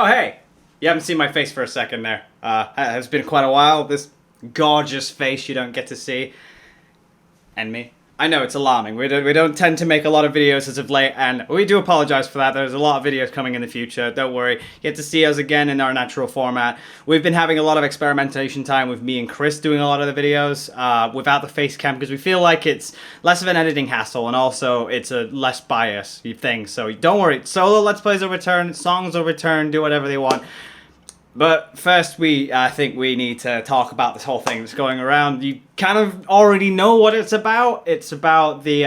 Oh, hey! You haven't seen my face for a second there. It's been quite a while. This gorgeous face you don't get to see. And me. I know, it's alarming. We don't tend to make a lot of videos as of late, and we do apologize for that. There's a lot of videos coming in the future. Don't worry. You get to see us again in our natural format. We've been having a lot of experimentation time with me and Chris doing a lot of the videos without the face cam, because we feel like it's less of an editing hassle, and also it's a less bias thing. So don't worry. Solo Let's Plays will return. Songs will return. Do whatever they want. But first, I think we need to talk about this whole thing that's going around. You kind of already know what it's about. It's about the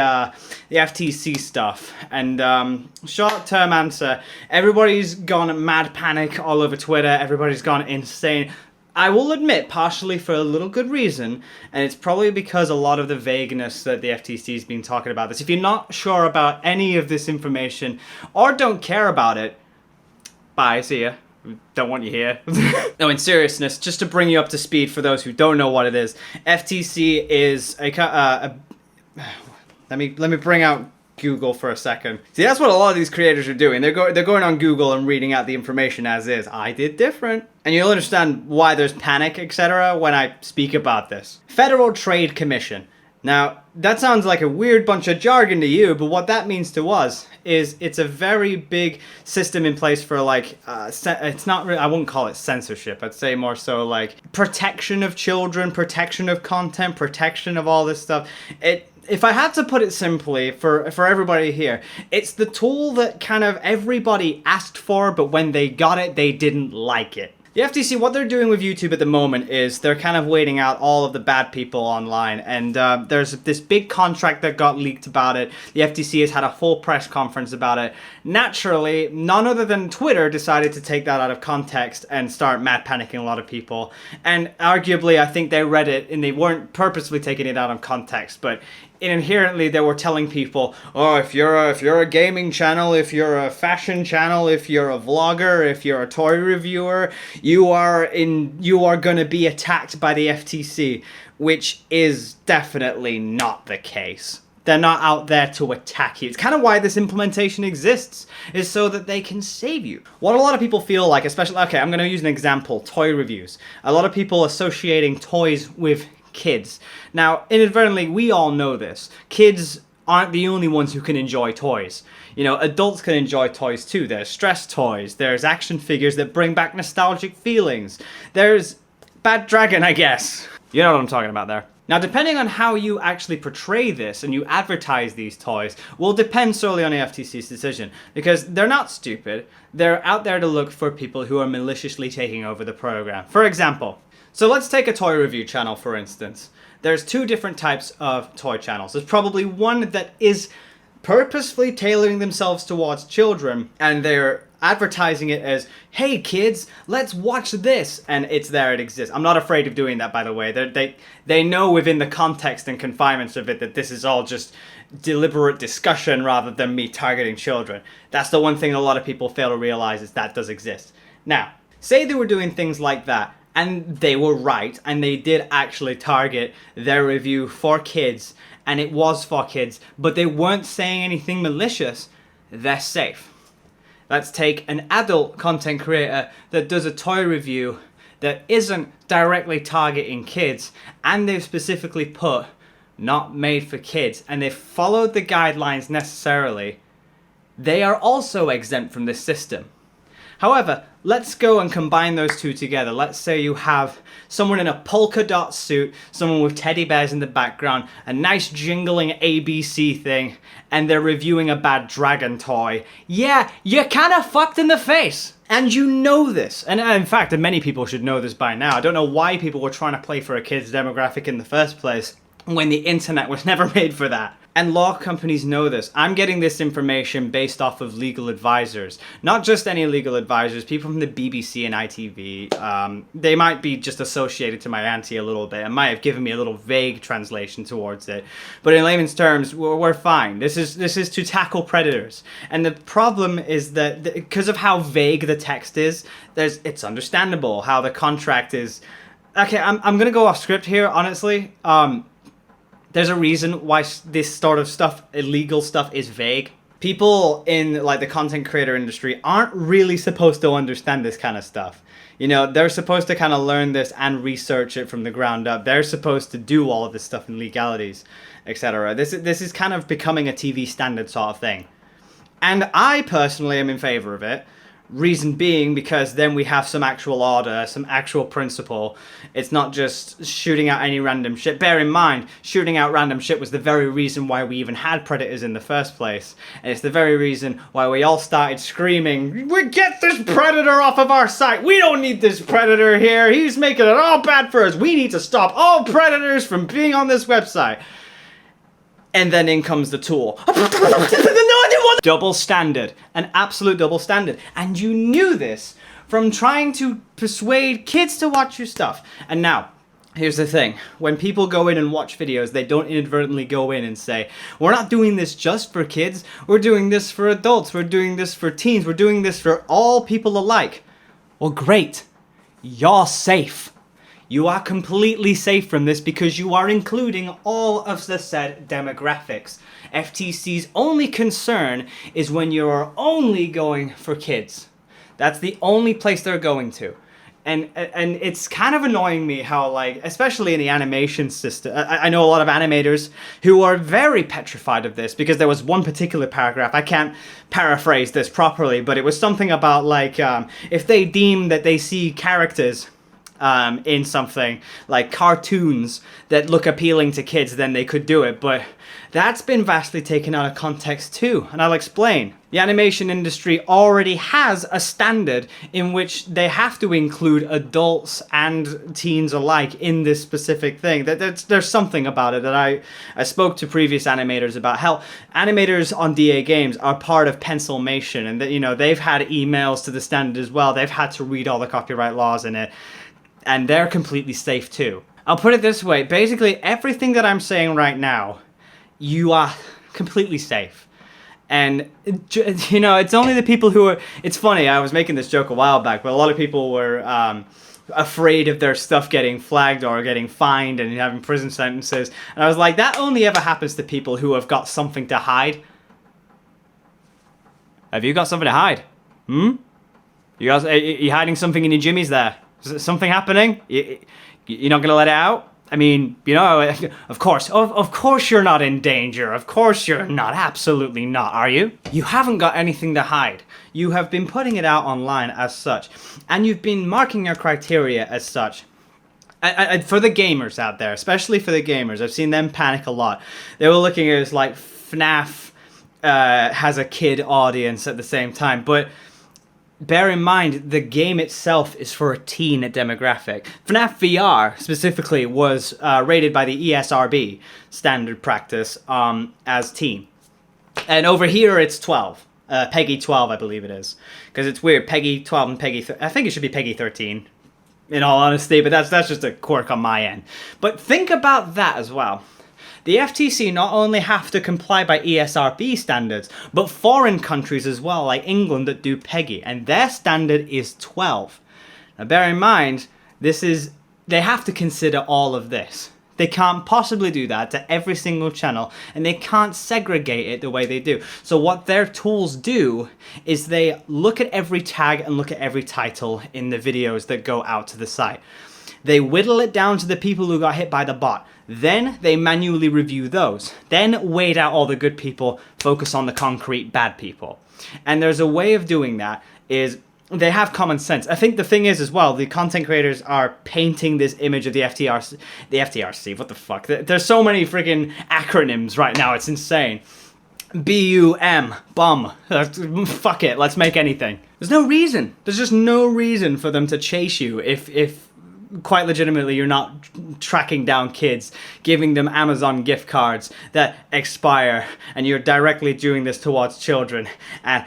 FTC stuff. And short-term answer, everybody's gone mad panic all over Twitter. Everybody's gone insane. I will admit, partially for a little good reason, and it's probably because a lot of the vagueness that the FTC's been talking about this. If you're not sure about any of this information, or don't care about it, bye, see ya. Don't want you here. No, in seriousness, just to bring you up to speed for those who don't know what it is, FTC is let me bring out Google for a second. See, that's what a lot of these creators are doing. They're going on Google and reading out the information as is. I did different. And you'll understand why there's panic, etc. when I speak about this. Federal Trade Commission. Now, that sounds like a weird bunch of jargon to you, but what that means to us is it's a very big system in place for, like, it's not really, I wouldn't call it censorship. I'd say more so like protection of children, protection of content, protection of all this stuff. If I had to put it simply for everybody here, it's the tool that kind of everybody asked for, but when they got it, they didn't like it. The FTC, what they're doing with YouTube at the moment is they're kind of waiting out all of the bad people online, and there's this big contract that got leaked about it. The FTC has had a full press conference about it. Naturally, none other than Twitter decided to take that out of context and start mad panicking a lot of people. And arguably, I think they read it and they weren't purposely taking it out of context, but inherently they were telling people, oh, if you're a gaming channel, if you're a fashion channel, if you're a vlogger, if you're a toy reviewer, you are gonna be attacked by the FTC, which is definitely not the case. They're not out there to attack you. It's kind of why this implementation exists, is so that they can save you. What a lot of people feel like, especially, okay, I'm gonna use an example, toy reviews. A lot of people associating toys with kids. Now, inadvertently, we all know this. Kids aren't the only ones who can enjoy toys. You know, adults can enjoy toys too. There's stress toys, there's action figures that bring back nostalgic feelings. There's Bad Dragon, I guess. You know what I'm talking about there. Now, depending on how you actually portray this and you advertise these toys will depend solely on the FTC's decision, because they're not stupid. They're out there to look for people who are maliciously taking over the program. For example, so let's take a toy review channel, for instance. There's two different types of toy channels. There's probably one that is purposefully tailoring themselves towards children, and they're advertising it as, hey kids, let's watch this, and it's there, it exists. I'm not afraid of doing that, by the way. They know within the context and confinements of it that this is all just deliberate discussion rather than me targeting children. That's the one thing a lot of people fail to realize, is that does exist. Now, say they were doing things like that, and they were right, and they did actually target their review for kids, and it was for kids, but they weren't saying anything malicious, they're safe. Let's take an adult content creator that does a toy review that isn't directly targeting kids, and they've specifically put not made for kids, and they've followed the guidelines necessarily. They are also exempt from this system. However, let's go and combine those two together. Let's say you have someone in a polka dot suit, someone with teddy bears in the background, a nice jingling ABC thing, and they're reviewing a Bad Dragon toy. Yeah, you're kind of fucked in the face. And you know this. And in fact, many people should know this by now. I don't know why people were trying to play for a kid's demographic in the first place when the internet was never made for that. And law companies know this. I'm getting this information based off of legal advisors. Not just any legal advisors, people from the BBC and ITV. They might be just associated to my auntie a little bit and might have given me a little vague translation towards it. But in layman's terms, we're fine. This is to tackle predators. And the problem is that because of how vague the text is, it's understandable how the contract is. Okay, I'm gonna go off script here, honestly. There's a reason why this sort of stuff, illegal stuff, is vague. people in like the content creator industry aren't really supposed to understand this kind of stuff. You know, they're supposed to kind of learn this and research it from the ground up. They're supposed to do all of this stuff in legalities, etc. This is kind of becoming a TV standard sort of thing. And I personally am in favor of it. Reason being because then we have some actual order, some actual principle. It's not just shooting out any random shit. Bear in mind, shooting out random shit was the very reason why we even had predators in the first place. And it's the very reason why we all started screaming, "We get this predator off of our site! We don't need this predator here! He's making it all bad for us! We need to stop all predators from being on this website!" And then in comes the tool. Double standard. An absolute double standard. And you knew this from trying to persuade kids to watch your stuff. And now, here's the thing. When people go in and watch videos, they don't inadvertently go in and say, "We're not doing this just for kids. We're doing this for adults. We're doing this for teens. We're doing this for all people alike." Well, great. You're safe. You are completely safe from this because you are including all of the said demographics. FTC's only concern is when you're only going for kids. That's the only place they're going to. And it's kind of annoying me how, like, especially in the animation system, I know a lot of animators who are very petrified of this because there was one particular paragraph, I can't paraphrase this properly, but it was something about, like, if they deem that they see characters in something like cartoons that look appealing to kids, then they could do it. But that's been vastly taken out of context too, and I'll explain. The animation industry already has a standard in which they have to include adults and teens alike in this specific thing. There's something about it that I spoke to previous animators about how animators on DAGames are part of Pencilmation, and that, you know, they've had emails to the standard as well. They've had to read all the copyright laws in it. And they're completely safe too. I'll put it this way, basically everything that I'm saying right now, you are completely safe. And, you know, it's only the people who are... It's funny, I was making this joke a while back, but a lot of people were afraid of their stuff getting flagged or getting fined and having prison sentences. And I was like, that only ever happens to people who have got something to hide. Have you got something to hide? You guys, are you hiding something in your jimmies there? Is something happening? You're not gonna let it out? I mean, you know, of course you're not in danger. Of course you're not. Absolutely not, are you? You haven't got anything to hide. You have been putting it out online as such, and you've been marking your criteria as such. For the gamers out there, especially for the gamers, I've seen them panic a lot. They were looking at it as like FNAF has a kid audience at the same time, but bear in mind, the game itself is for a teen demographic. FNAF VR, specifically, was rated by the ESRB, standard practice, as teen. And over here, it's 12. Peggy 12, I believe it is. Because it's weird, Peggy 12 and Peggy... I think it should be Peggy 13, in all honesty, but that's just a quirk on my end. But think about that as well. The FTC not only have to comply by ESRB standards, but foreign countries as well, like England, that do PEGI, and their standard is 12. Now bear in mind, they have to consider all of this. They can't possibly do that to every single channel, and they can't segregate it the way they do. So what their tools do is they look at every tag and look at every title in the videos that go out to the site. They whittle it down to the people who got hit by the bot. Then they manually review those. Then wade out all the good people, focus on the concrete bad people. And there's a way of doing that is they have common sense. I think the thing is as well, the content creators are painting this image of the FTRC, what the fuck? There's so many freaking acronyms right now, it's insane. BUM, bum, fuck it, let's make anything. There's no reason. There's just no reason for them to chase you if quite legitimately you're not tracking down kids, giving them Amazon gift cards that expire, and you're directly doing this towards children. And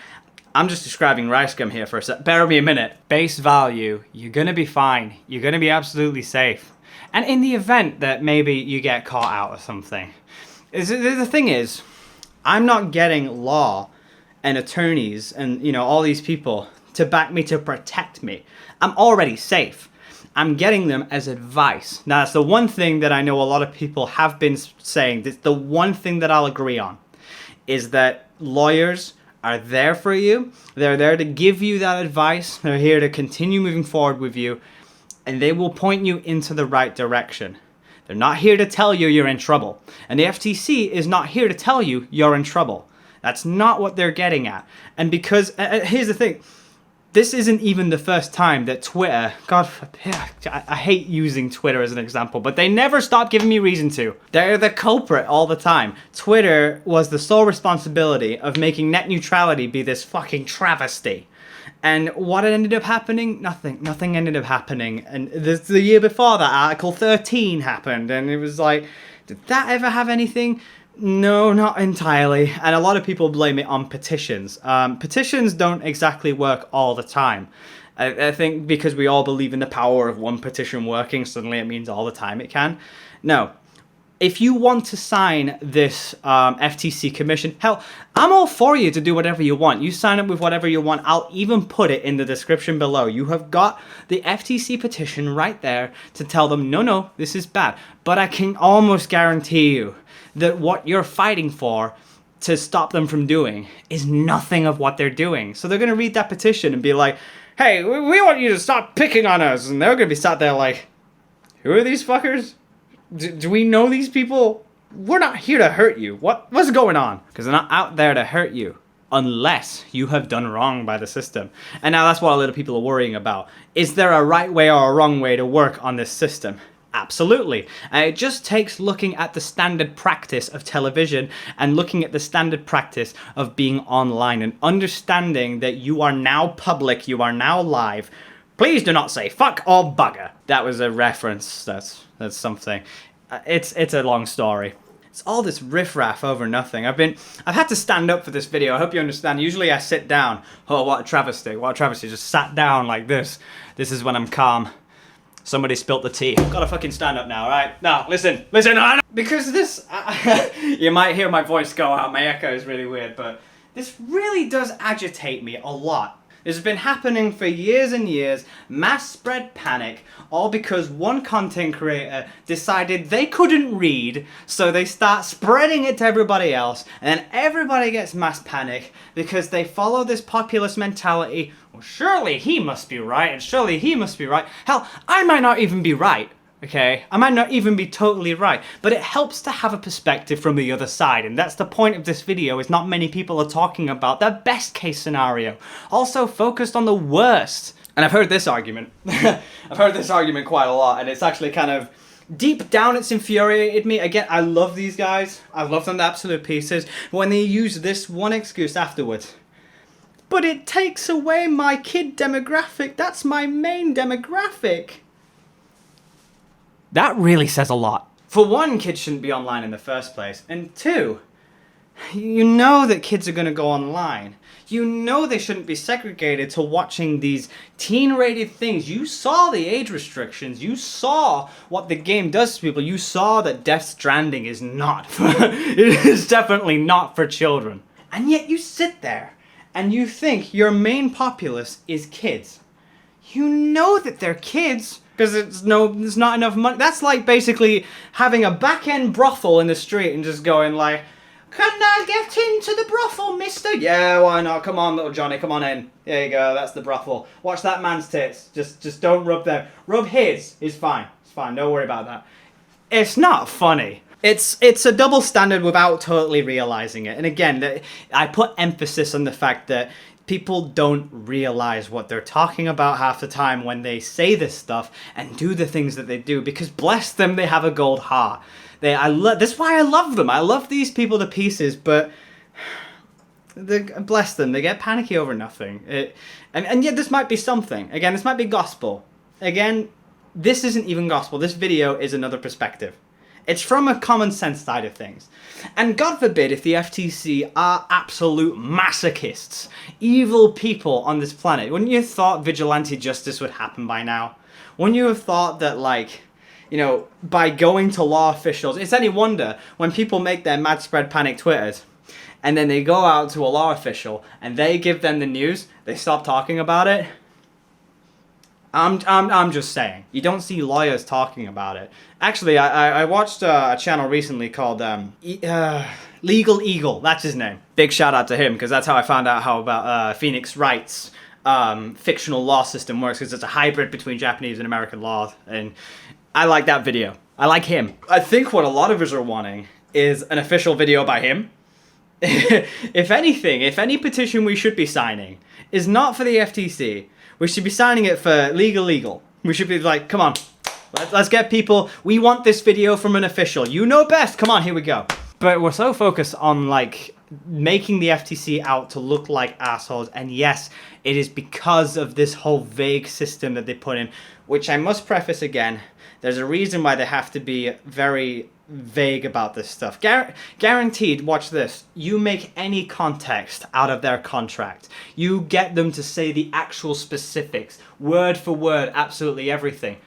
I'm just describing rice gum here for a sec. Bear with me a minute. Base value, you're gonna be fine. You're gonna be absolutely safe. And in the event that maybe you get caught out or something, the thing is, I'm not getting law and attorneys and, you know, all these people to back me, to protect me. I'm already safe. I'm getting them as advice. Now, that's the one thing that I know a lot of people have been saying. That's the one thing that I'll agree on, is that lawyers are there for you. They're there to give you that advice. They're here to continue moving forward with you, and they will point you into the right direction. They're not here to tell you you're in trouble. And the FTC is not here to tell you you're in trouble. That's not what they're getting at. And because, here's the thing, this isn't even the first time that Twitter, God, I hate using Twitter as an example, but they never stop giving me reason to. They're the culprit all the time. Twitter was the sole responsibility of making net neutrality be this fucking travesty. And what ended up happening? Nothing. Nothing ended up happening. And the year before that, Article 13 happened, and it was like, did that ever have anything? No, not entirely. And a lot of people blame it on petitions. Petitions don't exactly work all the time. I think because we all believe in the power of one petition working, suddenly it means all the time it can. No. If you want to sign this FTC commission, hell, I'm all for you to do whatever you want. You sign up with whatever you want. I'll even put it in the description below. You have got the FTC petition right there to tell them, no, this is bad. But I can almost guarantee you that what you're fighting for to stop them from doing is nothing of what they're doing. So they're going to read that petition and be like, hey, we want you to stop picking on us. And they're going to be sat there like, who are these fuckers? Do we know these people? We're not here to hurt you. What's going on? Because they're not out there to hurt you unless you have done wrong by the system. And now that's what a lot of people are worrying about. Is there a right way or a wrong way to work on this system? Absolutely. And it just takes looking at the standard practice of television and looking at the standard practice of being online and understanding that you are now public, you are now live. Please do not say fuck or bugger. That was a reference. That's something. It's a long story. It's all this riffraff over nothing. I've had to stand up for this video. I hope you understand. Usually I sit down. Oh, what a travesty. What a travesty. Just sat down like this. This is when I'm calm. Somebody spilt the tea. I've got to fucking stand up now, right? No, listen. Because this, you might hear my voice go out. My echo is really weird, but this really does agitate me a lot. This has been happening for years and years, mass spread panic, all because one content creator decided they couldn't read, so they start spreading it to everybody else, and then everybody gets mass panic because they follow this populist mentality. Well, surely he must be right, and surely he must be right. Hell, I might not even be right. Okay, I might not even be totally right, but it helps to have a perspective from the other side, and that's the point of this video, is not many people are talking about the best case scenario, also focused on the worst. And I've heard this argument. I've heard this argument quite a lot, and it's actually kind of, deep down it's infuriated me. Again, I love these guys, I love them to absolute pieces, but when they use this one excuse afterwards, but it takes away my kid demographic, that's my main demographic. That really says a lot. For one, kids shouldn't be online in the first place. And two, you know that kids are going to go online. You know they shouldn't be segregated to watching these teen-rated things. You saw the age restrictions. You saw what the game does to people. You saw that Death Stranding is not for... it is definitely not for children. And yet you sit there and you think your main populace is kids. You know that they're kids... because there's not enough money. That's like basically having a back-end brothel in the street and just going like, can I get into the brothel, mister? Yeah, why not? Come on, little Johnny, come on in. There you go, that's the brothel. Watch that man's tits. Just don't rub them. Rub his. It's fine. It's fine. Don't worry about that. It's not funny. It's a double standard without totally realizing it. And again, I put emphasis on the fact that people don't realize what they're talking about half the time when they say this stuff and do the things that they do, because bless them, they have a gold heart. That's why I love them. I love these people to pieces, but bless them, they get panicky over nothing. And yet this might be something. Again, this might be gospel. Again, this isn't even gospel. This video is another perspective. It's from a common sense side of things. And God forbid if the FTC are absolute masochists, evil people on this planet. Wouldn't you have thought vigilante justice would happen by now? Wouldn't you have thought that, like, you know, by going to law officials, it's any wonder when people make their mad spread panic Twitters and then they go out to a law official and they give them the news, they stop talking about it? I'm just saying. You don't see lawyers talking about it. Actually, I watched a channel recently called Legal Eagle, that's his name. Big shout out to him, because that's how I found out how about Phoenix Wright's fictional law system works, because it's a hybrid between Japanese and American law, and I like that video. I like him. I think what a lot of us are wanting is an official video by him. If anything, if any petition we should be signing is not for the FTC, we should be signing it for legal. We should be like, come on, let's get people, we want this video from an official. You know best, come on, here we go. But we're so focused on like making the FTC out to look like assholes, and yes, it is because of this whole vague system that they put in, which I must preface again, there's a reason why they have to be very vague about this stuff. Guaranteed, watch this, you make any context out of their contract, you get them to say the actual specifics, word for word, absolutely everything,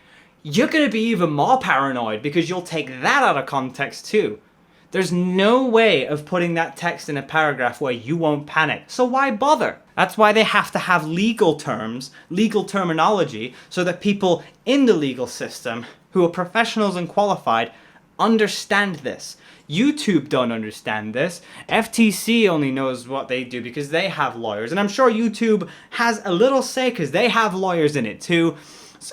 you're going to be even more paranoid because you'll take that out of context too. There's no way of putting that text in a paragraph where you won't panic. So why bother? That's why they have to have legal terms, legal terminology, so that people in the legal system who are professionals and qualified understand this. YouTube don't understand this. FTC only knows what they do because they have lawyers. And I'm sure YouTube has a little say because they have lawyers in it too.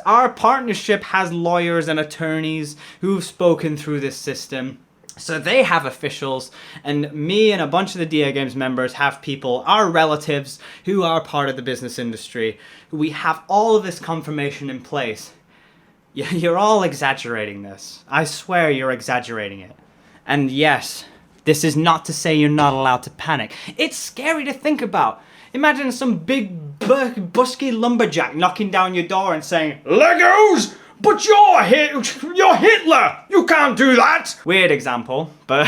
Our partnership has lawyers and attorneys who've spoken through this system. So they have officials, and me and a bunch of the DAGames members have people, our relatives, who are part of the business industry. We have all of this confirmation in place. You're all exaggerating this. I swear you're exaggerating it. And yes, this is not to say you're not allowed to panic. It's scary to think about. Imagine some big, busky lumberjack knocking down your door and saying, Legos! But you're Hitler! You can't do that! Weird example, but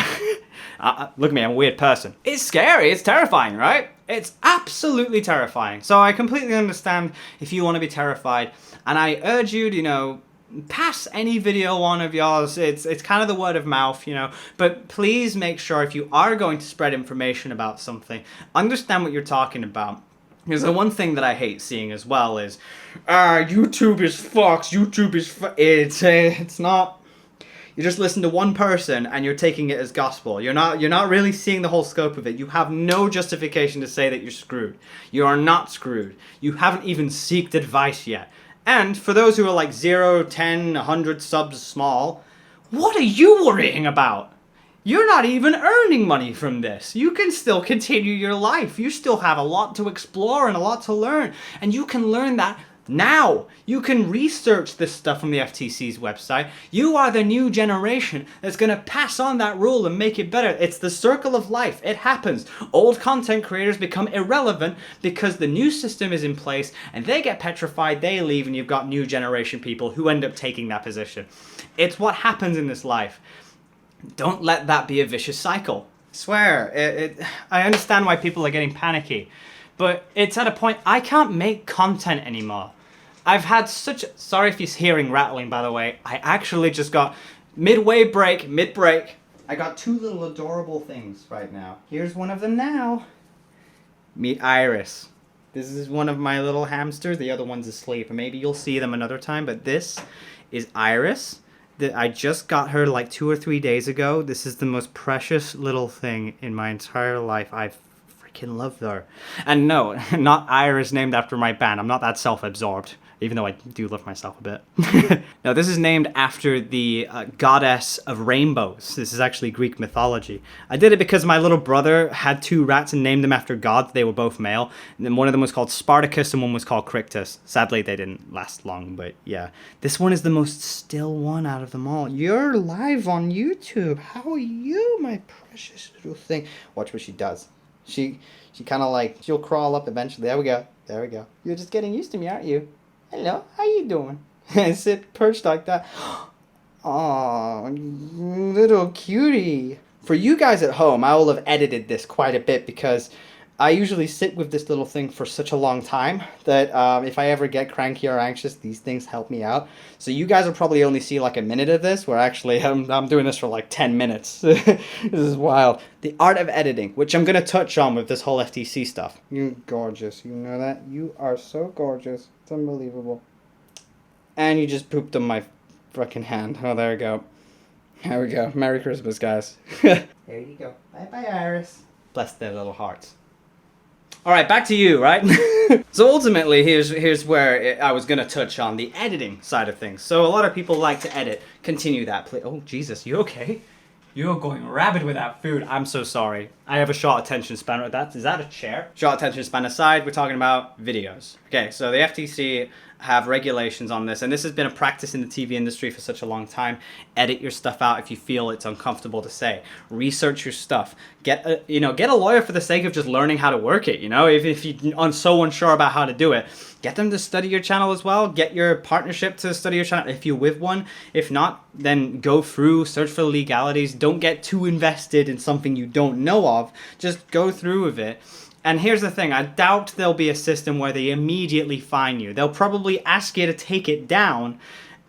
look at me, I'm a weird person. It's scary, it's terrifying, right? It's absolutely terrifying. So I completely understand if you want to be terrified, and I urge you to, you know, pass any video on of yours. It's kind of the word of mouth, you know, but please make sure if you are going to spread information about something, understand what you're talking about. Because the one thing that I hate seeing as well is, YouTube is fucked, it's not. You just listen to one person and you're taking it as gospel. You're not really seeing the whole scope of it. You have no justification to say that you're screwed. You are not screwed. You haven't even sought advice yet. And for those who are like 0, 10, 100 subs small, what are you worrying about? You're not even earning money from this. You can still continue your life. You still have a lot to explore and a lot to learn. And you can learn that now. You can research this stuff from the FTC's website. You are the new generation that's going to pass on that rule and make it better. It's the circle of life. It happens. Old content creators become irrelevant because the new system is in place and they get petrified, they leave, and you've got new generation people who end up taking that position. It's what happens in this life. Don't let that be a vicious cycle. I swear, I understand why people are getting panicky, but it's at a point I can't make content anymore. I've had such, sorry if you're hearing rattling by the way, I actually just got mid break, I got 2 little adorable things right now. Here's one of them now. Meet Iris. This is one of my little hamsters, the other one's asleep, and maybe you'll see them another time, but this is Iris. I just got her like 2 or 3 days ago. This is the most precious little thing in my entire life. I freaking love her. And no, not Iris named after my band. I'm not that self-absorbed, even though I do love myself a bit. No, this is named after the goddess of rainbows. This is actually Greek mythology. I did it because my little brother had 2 rats and named them after gods. They were both male. And then one of them was called Spartacus and one was called Crictus. Sadly, they didn't last long, but yeah. This one is the most still one out of them all. You're live on YouTube. How are you, my precious little thing? Watch what she does. She kind of like, she'll crawl up eventually. There we go. There we go. You're just getting used to me, aren't you? Hello, how you doing? And sit perched like that. Aw, little cutie. For you guys at home, I will have edited this quite a bit because I usually sit with this little thing for such a long time that if I ever get cranky or anxious, these things help me out. So you guys will probably only see like a minute of this, where actually I'm doing this for like 10 minutes. This is wild. The art of editing, which I'm going to touch on with this whole FTC stuff. You're gorgeous. You know that? You are so gorgeous. It's unbelievable. And you just pooped on my fucking hand. Oh, there we go. There we go. Merry Christmas, guys. There you go. Bye-bye, Iris. Bless their little hearts. All right, back to you, right? So ultimately, here's where I was going to touch on the editing side of things. So a lot of people like to edit. Continue that, please. Oh, Jesus, you okay? You're going rabid with that food. I'm so sorry. I have a short attention span with that. Is that a chair? Short attention span aside, we're talking about videos. Okay, so the FTC have regulations on this, and this has been a practice in the TV industry for such a long time. Edit your stuff out if you feel it's uncomfortable to say. Research your stuff. Get a lawyer for the sake of just learning how to work it. If you're so unsure about how to do it, get them to study your channel as well. Get your partnership to study your channel if you're with one. If not, then go through, search for the legalities. Don't get too invested in something you don't know of. Just go through with it. And here's the thing, I doubt there'll be a system where they immediately fine you. They'll probably ask you to take it down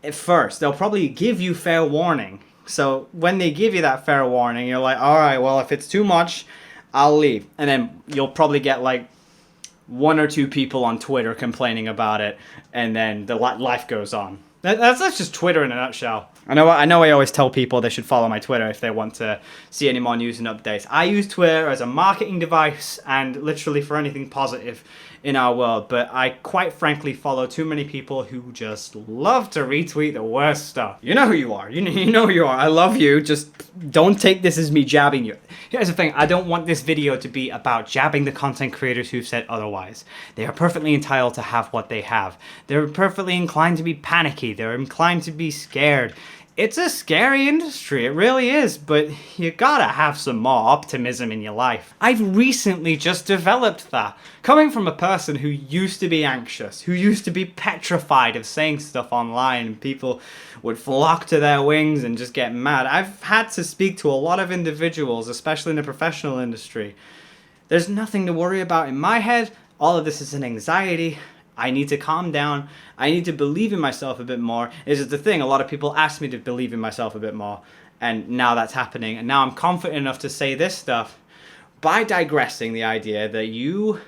at first. They'll probably give you fair warning. So when they give you that fair warning, you're like, all right, well, if it's too much, I'll leave. And then you'll probably get like 1 or 2 people on Twitter complaining about it, and then the life goes on. That's just Twitter in a nutshell. I know I always tell people they should follow my Twitter if they want to see any more news and updates. I use Twitter as a marketing device and literally for anything positive in our world, but I quite frankly follow too many people who just love to retweet the worst stuff. You know who you are. You know who you are. I love you. Just don't take this as me jabbing you. Here's the thing. I don't want this video to be about jabbing the content creators who've said otherwise. They are perfectly entitled to have what they have. They're perfectly inclined to be panicky. They're inclined to be scared. It's a scary industry, it really is, but you gotta have some more optimism in your life. I've recently just developed that. Coming from a person who used to be anxious, who used to be petrified of saying stuff online and people would flock to their wings and just get mad, I've had to speak to a lot of individuals, especially in the professional industry. There's nothing to worry about in my head. All of this is an anxiety. I need to calm down. I need to believe in myself a bit more. This is the thing. A lot of people ask me to believe in myself a bit more. And now that's happening. And now I'm confident enough to say this stuff by digressing the idea that you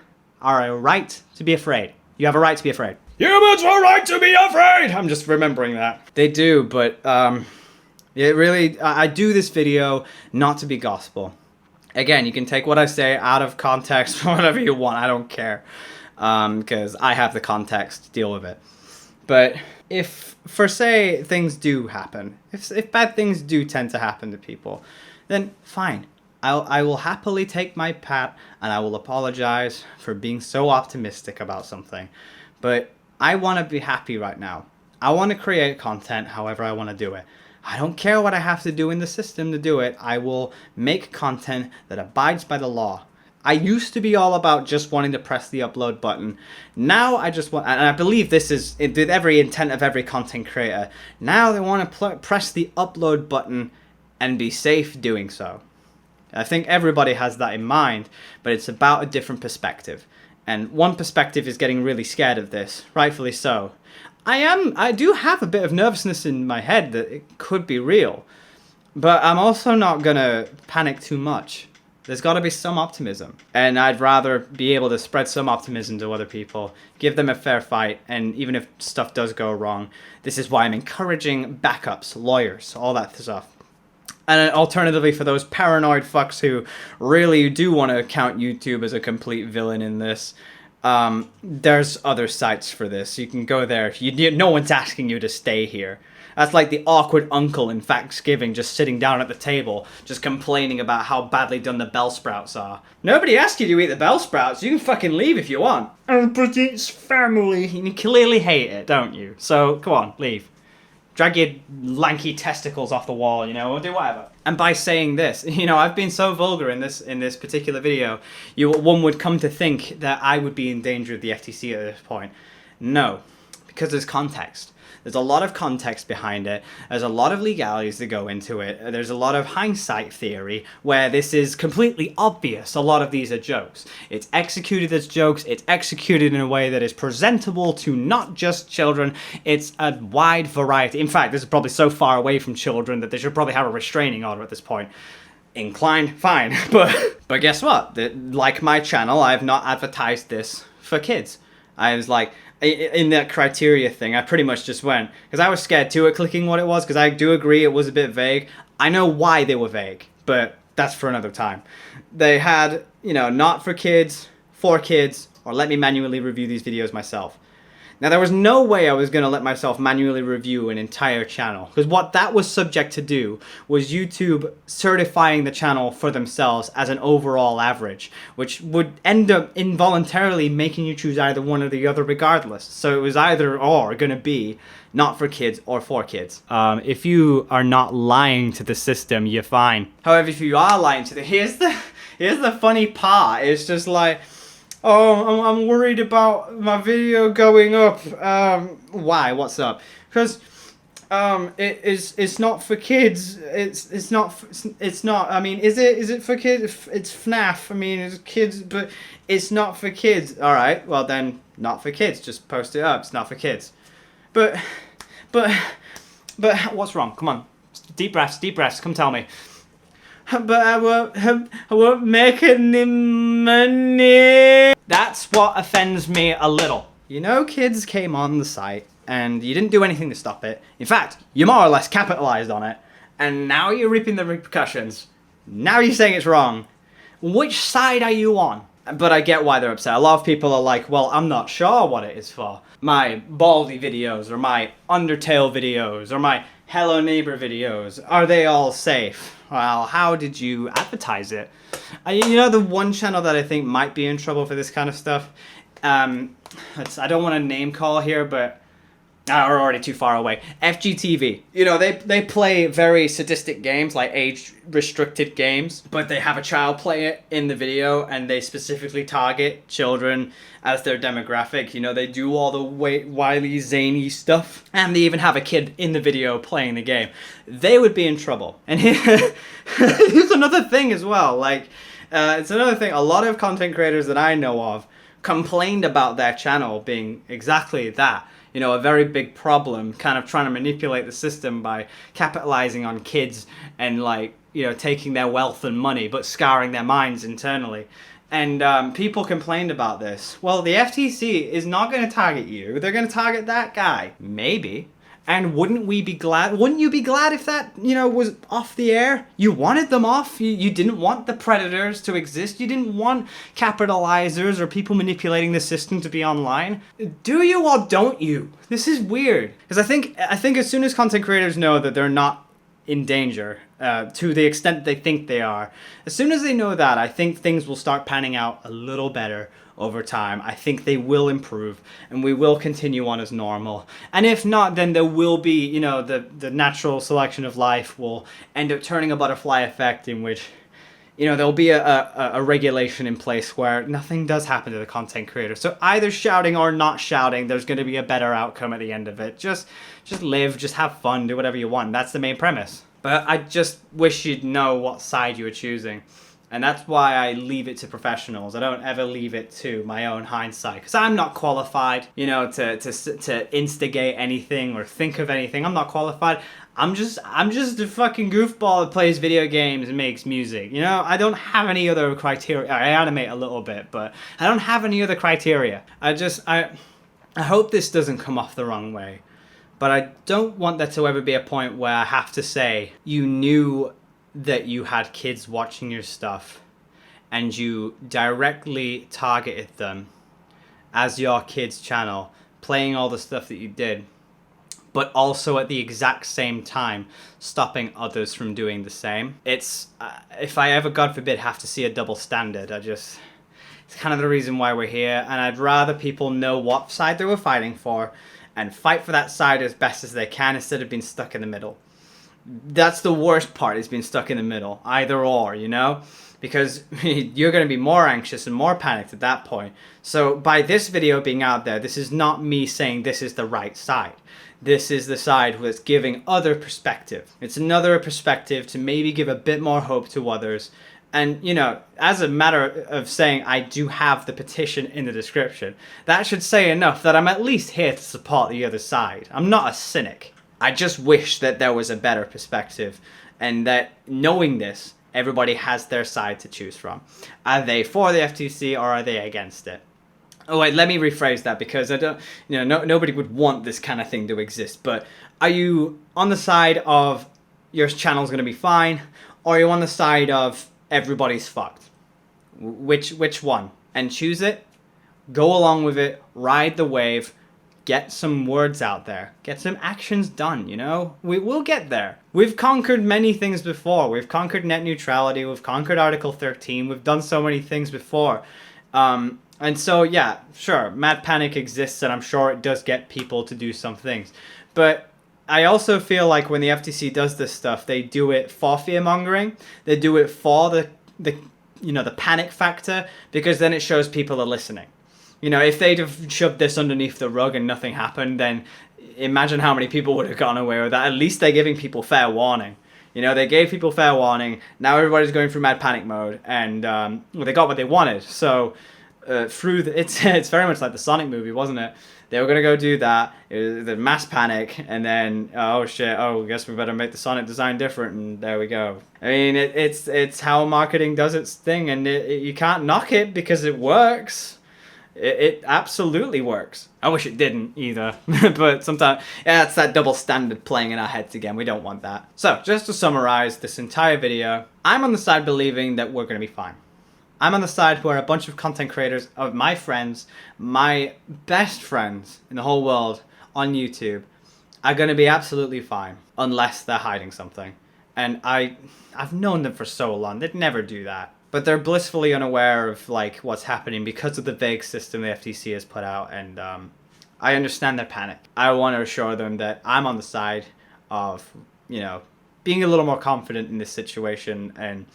are a right to be afraid. You have a right to be afraid. Humans have a right to be afraid! I'm just remembering that. They do, but it really, I do this video not to be gospel. Again, you can take what I say out of context, whatever you want. I don't care. Because I have the context to deal with it. But if, for say, things do happen, if bad things do tend to happen to people, then fine. I will happily take my pat and I will apologize for being so optimistic about something. But I want to be happy right now. I want to create content however I want to do it. I don't care what I have to do in the system to do it. I will make content that abides by the law. I used to be all about just wanting to press the upload button. Now I just want, and I believe this is with every intent of every content creator, now they want to press the upload button and be safe doing so. I think everybody has that in mind, but it's about a different perspective. And one perspective is getting really scared of this, rightfully so. I do have a bit of nervousness in my head that it could be real, but I'm also not gonna panic too much. There's got to be some optimism. And I'd rather be able to spread some optimism to other people, give them a fair fight, and even if stuff does go wrong, this is why I'm encouraging backups, lawyers, all that stuff. And alternatively, for those paranoid fucks who really do want to count YouTube as a complete villain in this, there's other sites for this. You can go there. No one's asking you to stay here. That's like the awkward uncle in Thanksgiving just sitting down at the table, just complaining about how badly done the bell sprouts are. Nobody asked you to eat the bell sprouts. You can fucking leave if you want. Oh, but it's family. You clearly hate it, don't you? So, come on, leave. Drag your lanky testicles off the wall, or do whatever. And by saying this, I've been so vulgar in this particular video, one would come to think that I would be in danger of the FTC at this point. No, because there's context. There's a lot of context behind it. There's a lot of legalities that go into it. There's a lot of hindsight theory where this is completely obvious. A lot of these are jokes. It's executed as jokes. It's executed in a way that is presentable to not just children. It's a wide variety. In fact, this is probably so far away from children that they should probably have a restraining order at this point. Inclined, fine. But guess what? Like my channel, I have not advertised this for kids. I was like, in that criteria thing, I pretty much just went, because I was scared too at clicking what it was, because I do agree it was a bit vague. I know why they were vague, but that's for another time. They had, you know, not for kids, for kids, or let me manually review these videos myself. Now, there was no way I was going to let myself manually review an entire channel, because what that was subject to do was YouTube certifying the channel for themselves as an overall average, which would end up involuntarily making you choose either one or the other regardless. So it was either or going to be not for kids or for kids. If you are not lying to the system, you're fine. However, if you are lying to the... Here's the funny part. It's just like... Oh, I'm worried about my video going up. Why? What's up? Because it's not for kids. It's not. I mean, is it for kids? It's FNAF. I mean, it's kids, but it's not for kids. All right. Well then, not for kids. Just post it up. It's not for kids. But what's wrong? Come on. Deep breaths. Deep breaths. Come tell me. But I won't make any money. That's what offends me a little. You know, kids came on the site and you didn't do anything to stop it. In fact, you more or less capitalized on it. And now you're reaping the repercussions. Now you're saying it's wrong. Which side are you on? But I get why they're upset. A lot of people are like, well, I'm not sure what it is for. My Baldy videos or my Undertale videos or my Hello Neighbor videos, are they all safe? Well, how did you advertise it? You know, the one channel that I think might be in trouble for this kind of stuff, I don't want to name call here, but we're already too far away. FGTV. You know, they play very sadistic games, like age-restricted games, but they have a child play it in the video, and they specifically target children as their demographic. You know, they do all the wily, zany stuff, and they even have a kid in the video playing the game. They would be in trouble. And here's another thing as well. Like, it's another thing. A lot of content creators that I know of complained about their channel being exactly that. You know, a very big problem, kind of trying to manipulate the system by capitalizing on kids and, like, you know, taking their wealth and money, but scarring their minds internally. And people complained about this. Well, the FTC is not going to target you. They're going to target that guy. Maybe. And wouldn't we be glad? Wouldn't you be glad if that, you know, was off the air? You wanted them off. You didn't want the predators to exist. You didn't want capitalizers or people manipulating the system to be online. Do you or don't you? This is weird. Because I think as soon as content creators know that they're not in danger, to the extent they think they are, as soon as they know that, I think things will start panning out a little better over time. I think they will improve and we will continue on as normal. And if not, then there will be, you know, the natural selection of life will end up turning a butterfly effect in which, you know, there'll be a regulation in place where nothing does happen to the content creator. So either shouting or not shouting, there's going to be a better outcome at the end of it. Just live, just have fun, do whatever you want. That's the main premise. But I just wish you'd know what side you were choosing. And that's why I leave it to professionals. I don't ever leave it to my own hindsight. Because I'm not qualified, you know, to instigate anything or think of anything. I'm not qualified. I'm just a fucking goofball that plays video games and makes music. You know, I don't have any other criteria. I animate a little bit, but I don't have any other criteria. I hope this doesn't come off the wrong way. But I don't want there to ever be a point where I have to say, you knew that you had kids watching your stuff and you directly targeted them as your kids' channel, playing all the stuff that you did, but also at the exact same time stopping others from doing the same. It's if I ever, God forbid, have to see a double standard, it's kind of the reason why we're here, and I'd rather people know what side they were fighting for and fight for that side as best as they can instead of being stuck in the middle. That's the worst part, is being stuck in the middle, either or, you know, because you're going to be more anxious and more panicked at that point. So by this video being out there, this is not me saying this is the right side. This is the side that's giving other perspective. It's another perspective to maybe give a bit more hope to others. And, you know, as a matter of saying I do have the petition in the description, that should say enough that I'm at least here to support the other side. I'm not a cynic. I just wish that there was a better perspective and that knowing this, everybody has their side to choose from. Are they for the FTC or are they against it? Oh wait, let me rephrase that because I don't, you know, nobody would want this kind of thing to exist. But are you on the side of your channel's going to be fine, or are you on the side of everybody's fucked. Which one? And choose it, go along with it, ride the wave, get some words out there, get some actions done, you know? We'll get there. We've conquered many things before. We've conquered net neutrality, we've conquered Article 13, we've done so many things before. And so, yeah, sure, mad panic exists, and I'm sure it does get people to do some things. But I also feel like when the FTC does this stuff, they do it for fear-mongering. They do it for the panic factor, because then it shows people are listening. You know, if they'd have shoved this underneath the rug and nothing happened, then imagine how many people would have gone away with that. At least they're giving people fair warning. You know, they gave people fair warning. Now everybody's going through mad panic mode, and they got what they wanted. So it's very much like the Sonic movie, wasn't it? They were gonna go do that. It was the mass panic, and then oh shit! Oh, I guess we better make the Sonic design different, and there we go. I mean, it's how marketing does its thing, and you can't knock it because it works. It absolutely works. I wish it didn't either, but sometimes, yeah, it's that double standard playing in our heads again. We don't want that. So, just to summarize this entire video, I'm on the side believing that we're going to be fine. I'm on the side where a bunch of content creators, of my friends, my best friends in the whole world on YouTube, are going to be absolutely fine, unless they're hiding something. And I've known them for so long, they'd never do that. But they're blissfully unaware of like what's happening because of the vague system the FTC has put out, and I understand their panic. I want to assure them that I'm on the side of, you know, being a little more confident in this situation. And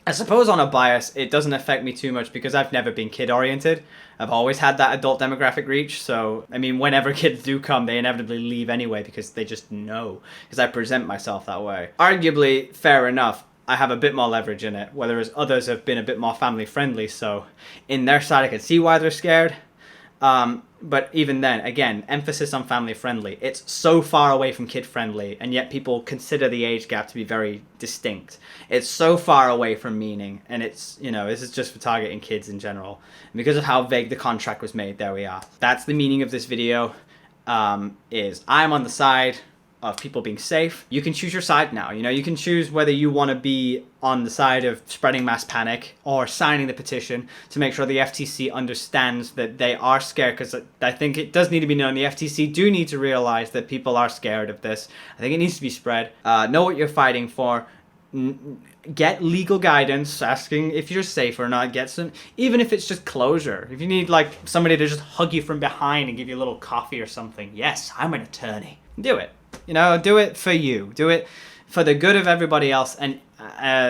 I suppose on a bias, it doesn't affect me too much because I've never been kid-oriented. I've always had that adult demographic reach. So, I mean, whenever kids do come, they inevitably leave anyway because they just know, because I present myself that way. Arguably, fair enough, I have a bit more leverage in it, whereas others have been a bit more family-friendly. So, in their side, I can see why they're scared. But even then, again, emphasis on family-friendly. It's so far away from kid-friendly, and yet people consider the age gap to be very distinct. It's so far away from meaning, and it's, you know, this is just for targeting kids in general. And because of how vague the contract was made, there we are. That's the meaning of this video, is I'm on the side of people being safe. You can choose your side now. You know, you can choose whether you want to be on the side of spreading mass panic or signing the petition to make sure the FTC understands that they are scared, because I think it does need to be known. The FTC do need to realize that people are scared of this. I think it needs to be spread. Know what you're fighting for. Get legal guidance asking if you're safe or not. Get some, even if it's just closure. If you need like somebody to just hug you from behind and give you a little coffee or something. Yes, I'm an attorney. Do it. You know, do it for you. Do it for the good of everybody else. And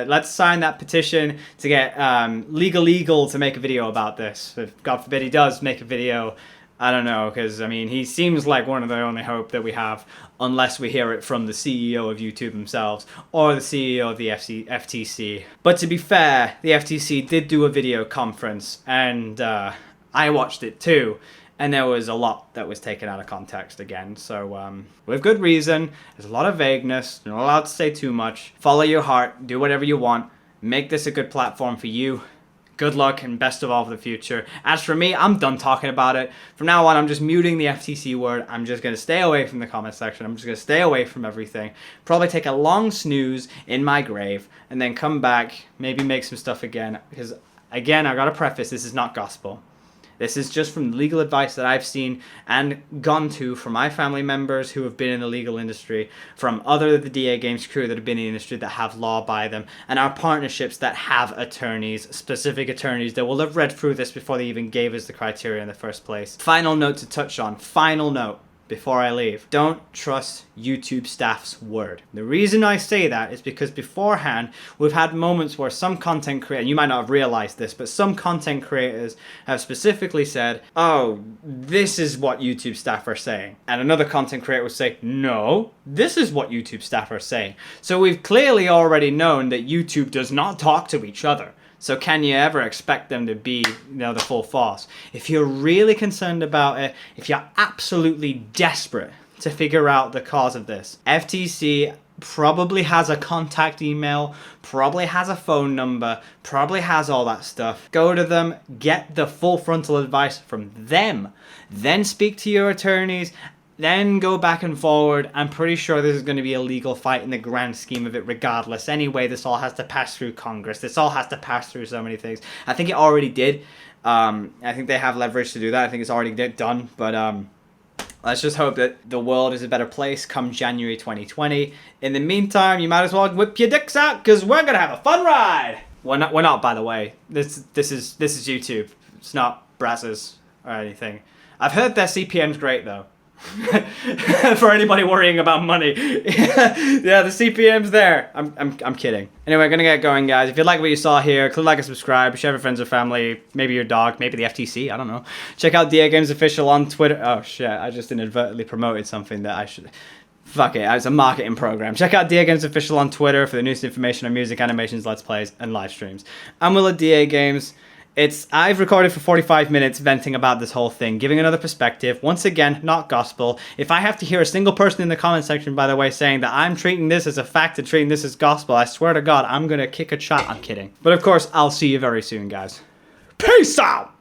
let's sign that petition to get legal to make a video about this. If God forbid he does make a video, I don't know, because, I mean, he seems like one of the only hope that we have, unless we hear it from the CEO of YouTube themselves or the CEO of the FTC. But to be fair, the FTC did do a video conference, and I watched it too. And there was a lot that was taken out of context again. So, with good reason, there's a lot of vagueness. You're not allowed to say too much. Follow your heart. Do whatever you want. Make this a good platform for you. Good luck and best of all for the future. As for me, I'm done talking about it. From now on, I'm just muting the FTC word. I'm just going to stay away from the comment section. I'm just going to stay away from everything. Probably take a long snooze in my grave and then come back, maybe make some stuff again. Because, again, I got to preface, this is not gospel. This is just from legal advice that I've seen and gone to from my family members who have been in the legal industry, from other of the DAGames crew that have been in the industry that have law by them, and our partnerships that have attorneys, specific attorneys that will have read through this before they even gave us the criteria in the first place. Final note to touch on. Final note before I leave. Don't trust YouTube staff's word. The reason I say that is because beforehand, we've had moments where some content creators, and you might not have realized this, but some content creators have specifically said, oh, this is what YouTube staff are saying. And another content creator would say, no, this is what YouTube staff are saying. So we've clearly already known that YouTube does not talk to each other. So can you ever expect them to be, you know, the full force? If you're really concerned about it, if you're absolutely desperate to figure out the cause of this, FTC probably has a contact email, probably has a phone number, probably has all that stuff. Go to them, get the full frontal advice from them, then speak to your attorneys, then go back and forward. I'm pretty sure this is going to be a legal fight in the grand scheme of it regardless. Anyway, this all has to pass through Congress. This all has to pass through so many things. I think it already did. I think they have leverage to do that. I think it's already done. But let's just hope that the world is a better place come January 2020. In the meantime, you might as well whip your dicks out because we're going to have a fun ride. We're not, by the way. This is YouTube. It's not Brazzers or anything. I've heard their CPM's great though. For anybody worrying about money. Yeah, the CPM's there. I'm kidding. Anyway, I'm gonna get going, guys. If you like what you saw here, click like and subscribe, share with friends or family, maybe your dog, maybe the FTC, I don't know. Check out DAGames Official on Twitter. Oh shit, I just inadvertently promoted something that I should. Fuck it, it's a marketing program. Check out DAGames Official on Twitter for the newest information on music, animations, let's plays, and live streams. I'm Will of DAGames. I've recorded for 45 minutes venting about this whole thing, giving another perspective. Once again, not gospel. If I have to hear a single person in the comment section, by the way, saying that I'm treating this as a fact and treating this as gospel, I swear to God, I'm gonna kick a shot. I'm kidding. But of course, I'll see you very soon, guys. Peace out!